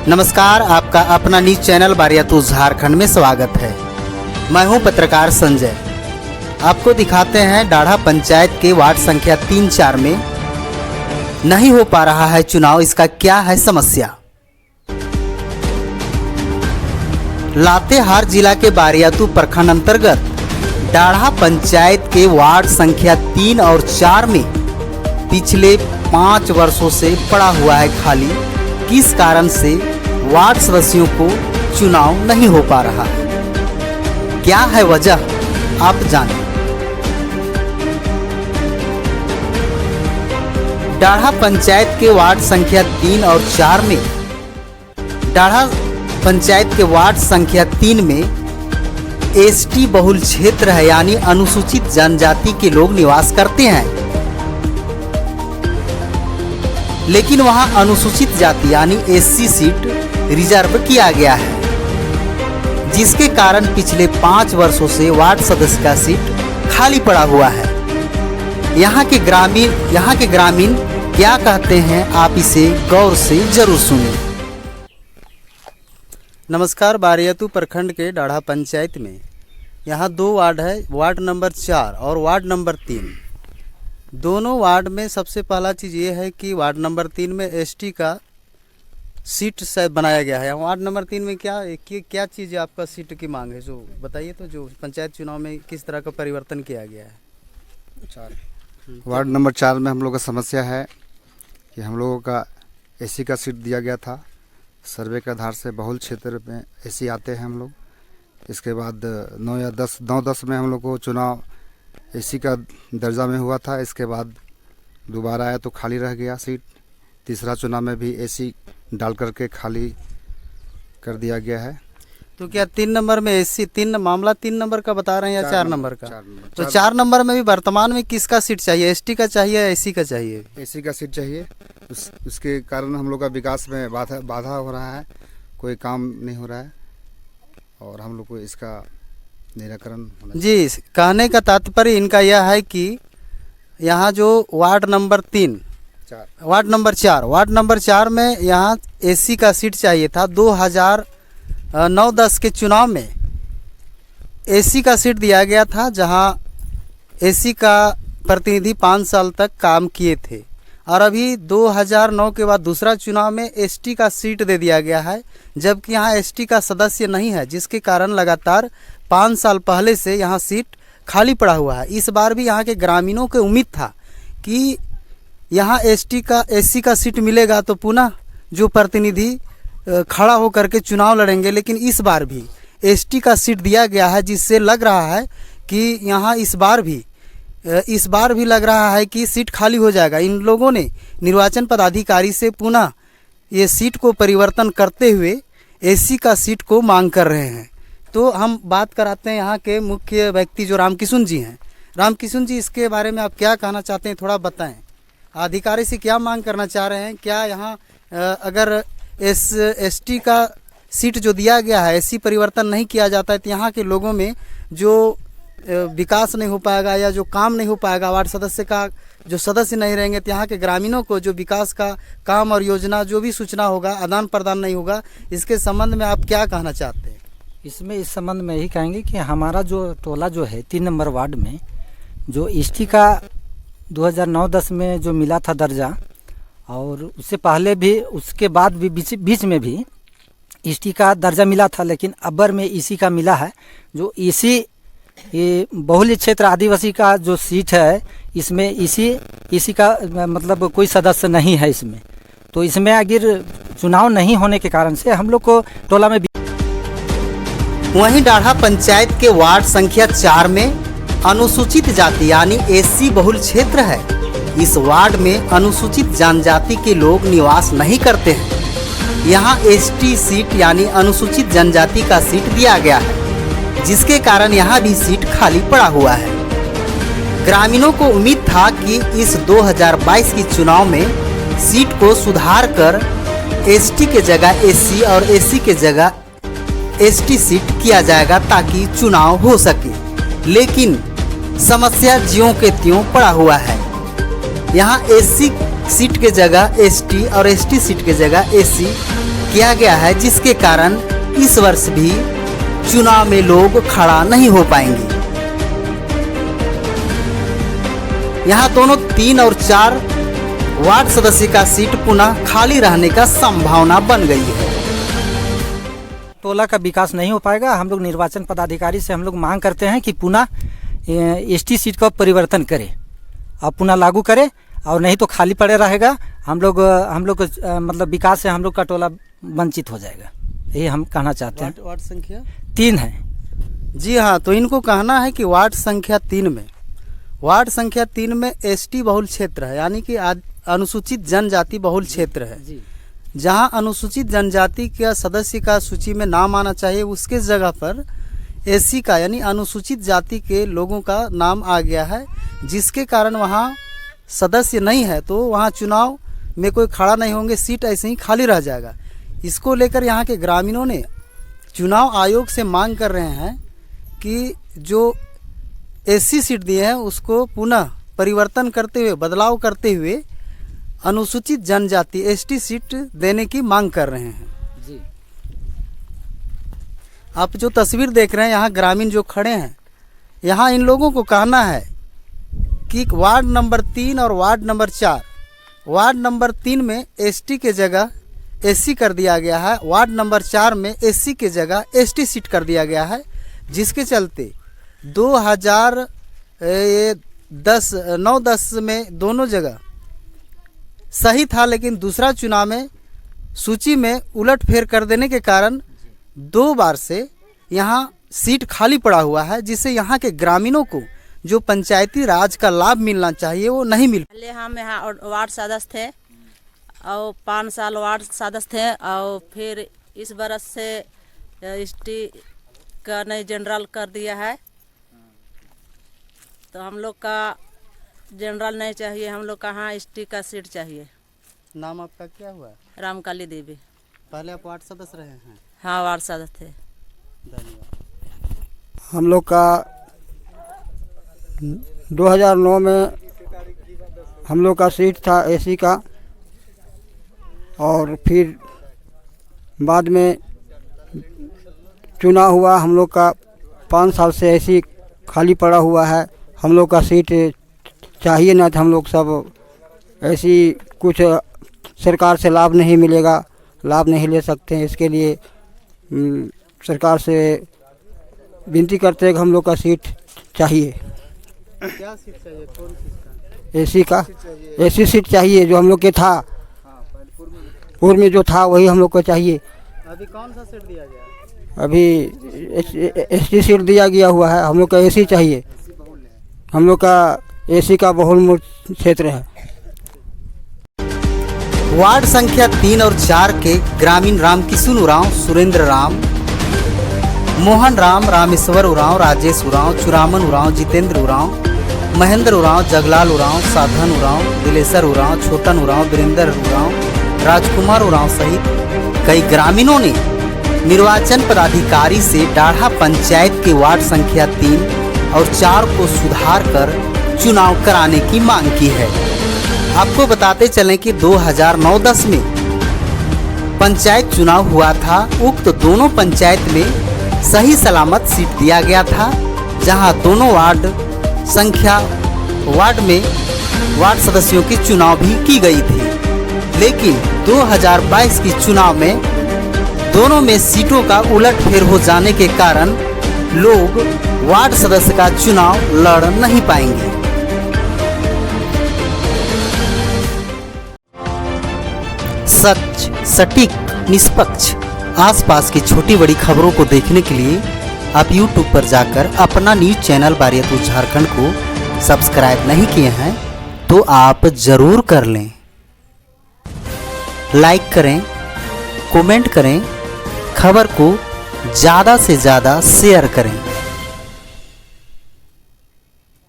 नमस्कार, आपका अपना न्यूज चैनल बारियातू झारखंड में स्वागत है। मैं हूं पत्रकार संजय। आपको दिखाते हैं डाढ़ा पंचायत के वार्ड संख्या 3-4 में नहीं हो पा रहा है चुनाव, इसका क्या है समस्या। लातेहार जिला के बारियातू प्रखंड अंतर्गत डाढ़ा पंचायत के वार्ड संख्या 3 और 4 में पिछले 5 वर्षों से पड़ा हुआ है खाली। किस कारण से वार्ड सदस्यों को चुनाव नहीं हो पा रहा है, क्या है वजह, आप जानें। डाढ़ा पंचायत के वार्ड संख्या 3 और 4 में डाढ़ा पंचायत के वार्ड संख्या 3 में एसटी बहुल क्षेत्र है, यानी अनुसूचित जनजाति के लोग निवास करते हैं। लेकिन वहां अनुसूचित जाति यानी एससी सीट रिजर्व किया गया है, जिसके कारण पिछले 5 वर्षों से वार्ड सदस्य का सीट खाली पड़ा हुआ है। यहाँ के ग्रामीण क्या कहते हैं, आप इसे गौर से जरूर सुनिए। नमस्कार, बारियातू प्रखंड के डाढ़ा पंचायत में यहाँ 2 वार्ड है, वार्ड नंबर 4 और वार्ड नंबर 3। दोनों वार्ड में सबसे पहला चीज़ ये है कि वार्ड नंबर 3 में एसटी का सीट बनाया गया है। वार्ड नंबर 3 में क्या चीज़ आपका सीट की मांग है, जो बताइए तो, जो पंचायत चुनाव में किस तरह का परिवर्तन किया गया है। वार्ड नंबर 4 में हम लोग का समस्या है कि हम लोगों का एसी का सीट दिया गया था। सर्वे के आधार से बहुल क्षेत्र में एसी आते हैं हम लोग। इसके बाद 9-10 में हम लोग को चुनाव एसी का दर्जा में हुआ था। इसके बाद दोबारा आया तो खाली रह गया सीट। तीसरा चुनाव में भी एसी डाल करके खाली कर दिया गया है। तो क्या 3 नंबर में एसी, मामला 3 नंबर का बता रहे हैं या 4 नंबर का? तो 4 नंबर में भी वर्तमान में किसका सीट चाहिए, एसटी का चाहिए या एसी का चाहिए? एसी का सीट चाहिए। उसके कारण हम लोग का विकास में बाधा हो रहा है, कोई काम नहीं हो रहा है और हम लोग को इसका निराकरण होना जी। कहने का तात्पर्य इनका यह है कि यहाँ जो वार्ड नंबर 4 में यहाँ एसी का सीट चाहिए था। 2009-10 के चुनाव में एसी का सीट दिया गया था, जहाँ एसी का प्रतिनिधि 5 साल तक काम किए थे। और अभी 2009 के बाद दूसरा चुनाव में एसटी का सीट दे दिया गया है, जबकि यहाँ एसटी का सदस्य नहीं है, जिसके कारण लगातार 5 साल पहले से यहाँ सीट खाली पड़ा हुआ है। इस बार भी यहाँ के ग्रामीणों को उम्मीद था कि यहाँ एससी का सीट मिलेगा तो पुनः जो प्रतिनिधि खड़ा होकर के चुनाव लड़ेंगे। लेकिन इस बार भी एसटी का सीट दिया गया है, जिससे लग रहा है कि यहाँ इस बार भी लग रहा है कि सीट खाली हो जाएगा। इन लोगों ने निर्वाचन पदाधिकारी से पुनः ये सीट को परिवर्तन करते हुए एससी का सीट को मांग कर रहे हैं। तो हम बात कराते हैं यहाँ के मुख्य व्यक्ति जो रामकिशुन जी हैं। रामकिशुन जी, इसके बारे में आप क्या कहना चाहते हैं, थोड़ा बताएं। अधिकारी से क्या मांग करना चाह रहे हैं? क्या यहाँ अगर एसटी का सीट जो दिया गया है, एससी परिवर्तन नहीं किया जाता है, तो यहाँ के लोगों में जो विकास नहीं हो पाएगा या जो काम नहीं हो पाएगा, वार्ड सदस्य का जो सदस्य नहीं रहेंगे, तो यहाँ के ग्रामीणों को जो विकास का काम और योजना जो भी सूचना होगा, आदान प्रदान नहीं होगा। इसके संबंध में आप क्या कहना चाहते हैं? इस संबंध में यही कहेंगे कि हमारा जो टोला जो है 3 नंबर वार्ड में जो एसटी का 2009-10 में जो मिला था दर्जा, और उससे पहले भी, उसके बाद भी बीच में भी एसटी का दर्जा मिला था, लेकिन अबर में एसी का मिला है। जो ये बहुल क्षेत्र आदिवासी का जो सीट है, इसमें एसी का मतलब कोई सदस्य नहीं है इसमें। तो इसमें अगर चुनाव नहीं होने के कारण से हम लोग को टोला में। वहीं डाढ़ा पंचायत के वार्ड संख्या 4 में अनुसूचित जाति यानी एससी बहुल क्षेत्र है। इस वार्ड में अनुसूचित जनजाति के लोग निवास नहीं करते हैं। यहाँ एसटी सीट यानी अनुसूचित जनजाति का सीट दिया गया है, जिसके कारण यहाँ भी सीट खाली पड़ा हुआ है। ग्रामीणों को उम्मीद था कि इस 2022 की चुनाव में सीट को सुधार कर एसटी के जगह एससी और एससी के जगह एसटी सीट किया जाएगा, ताकि चुनाव हो सके। लेकिन समस्या ज्यों के त्यों पड़ा हुआ है। यहाँ एससी सीट के जगह एसटी और एसटी सीट के जगह एससी किया गया है, जिसके कारण इस वर्ष भी चुनाव में लोग खड़ा नहीं हो पाएंगे। यहाँ दोनों 3 और 4 वार्ड सदस्य का सीट पुनः खाली रहने का संभावना बन गई है। टोला का विकास नहीं हो पाएगा। हम लोग निर्वाचन पदाधिकारी से हम लोग मांग करते हैं कि पुनः एसटी सीट का परिवर्तन करें और पुनः लागू करें, और नहीं तो खाली पड़े रहेगा। हम लोग मतलब विकास से हम लोग का टोला वंचित हो जाएगा। यही हम कहना चाहते हैं। वार्ड संख्या 3 है। जी हाँ, तो इनको कहना है कि वार्ड संख्या 3 में एसटी बहुल क्षेत्र है, यानी कि अनुसूचित जनजाति बहुल क्षेत्र है। जहां अनुसूचित जनजाति का सदस्य का सूची में नाम आना चाहिए, उसके जगह पर एससी का यानी अनुसूचित जाति के लोगों का नाम आ गया है, जिसके कारण वहां सदस्य नहीं है, तो वहां चुनाव में कोई खड़ा नहीं होंगे, सीट ऐसे ही खाली रह जाएगा। इसको लेकर यहाँ के ग्रामीणों ने चुनाव आयोग से मांग कर रहे हैं कि जो एससी सीट दिए हैं उसको पुनः परिवर्तन करते हुए, बदलाव करते हुए अनुसूचित जनजाति एसटी सीट देने की मांग कर रहे हैं। जी, आप जो तस्वीर देख रहे हैं, यहाँ ग्रामीण जो खड़े हैं, यहाँ इन लोगों को कहना है कि वार्ड नंबर 3 और वार्ड नंबर 4, वार्ड नंबर 3 में एसटी के जगह एससी कर दिया गया है, वार्ड नंबर 4 में एससी के जगह एसटी सीट कर दिया गया है, जिसके चलते 2009-10 में दोनों जगह सही था, लेकिन दूसरा चुनाव में सूची में उलटफेर कर देने के कारण 2 बार से यहाँ सीट खाली पड़ा हुआ है, जिससे यहाँ के ग्रामीणों को जो पंचायती राज का लाभ मिलना चाहिए वो नहीं मिल। पहले हम यहाँ वार्ड सदस्य थे और 5 साल वार्ड सदस्य थे, और फिर इस बरस से एसटी का नई जनरल कर दिया है, तो हम लोग का जनरल नहीं चाहिए, हम लोग का यहाँ एसटी का सीट चाहिए। नाम आपका क्या हुआ? रामकाली देवी। पहले आप वार्ड सदस्य रहे हैं? हाँ, वार्ड सदस्य थे। धन्यवाद। हम लोग का 2009 में हम लोग का सीट था एसी का, और फिर बाद में चुनाव हुआ। हम लोग का 5 साल से एसी खाली पड़ा हुआ है। हम लोग का सीट चाहिए ना, हम लोग सब ऐसी कुछ सरकार से लाभ नहीं मिलेगा, लाभ नहीं ले सकते हैं। इसके लिए सरकार से विनती करते हैं कि हम लोग का सीट चाहिए। क्या सीट चाहिए? कौन सीट का? एसी का एसी सीट चाहिए, जो हम लोग के था पूर्व में जो था वही हम लोग को चाहिए। अभी कौन सा सीट दिया गया? अभी एसटी सीट दिया गया हुआ है। हम लोग का एसी चाहिए, हम लोग का एसी का बहुल क्षेत्र है। वार्ड संख्या 3 और 4 के ग्रामीण रामकिशुन उरांव, सुरेंद्र राम, मोहन राम, रामेश्वर उरांव, राजेश उरांव, चुरामन उरांव, जितेंद्र उरांव, महेंद्र उरांव, जगलाल उरांव, साधन उरांव, दिलेसर उरांव, छोटन उरांव, वीरेंद्र उरांव, राजकुमार उरांव सहित कई ग्रामीणों ने निर्वाचन पदाधिकारी से डाढ़ा पंचायत के वार्ड संख्या 3 और 4 को सुधार कर चुनाव कराने की मांग की है। आपको बताते चलें कि 2009-10 में पंचायत चुनाव हुआ था। उक्त दोनों पंचायत में सही सलामत सीट दिया गया था, जहां दोनों वार्ड में वार्ड सदस्यों की चुनाव भी की गई थी। लेकिन 2022 की चुनाव में दोनों में सीटों का उलटफेर हो जाने के कारण लोग वार्ड सदस्य का चुनाव लड़ नहीं पाएंगे। सच, सटीक, निष्पक्ष आसपास की छोटी बड़ी खबरों को देखने के लिए आप YouTube पर जाकर अपना न्यूज चैनल बारियतपुर झारखंड को सब्सक्राइब नहीं किए हैं तो आप जरूर कर लें। लाइक करें, कमेंट करें, खबर को ज़्यादा से ज़्यादा शेयर करें।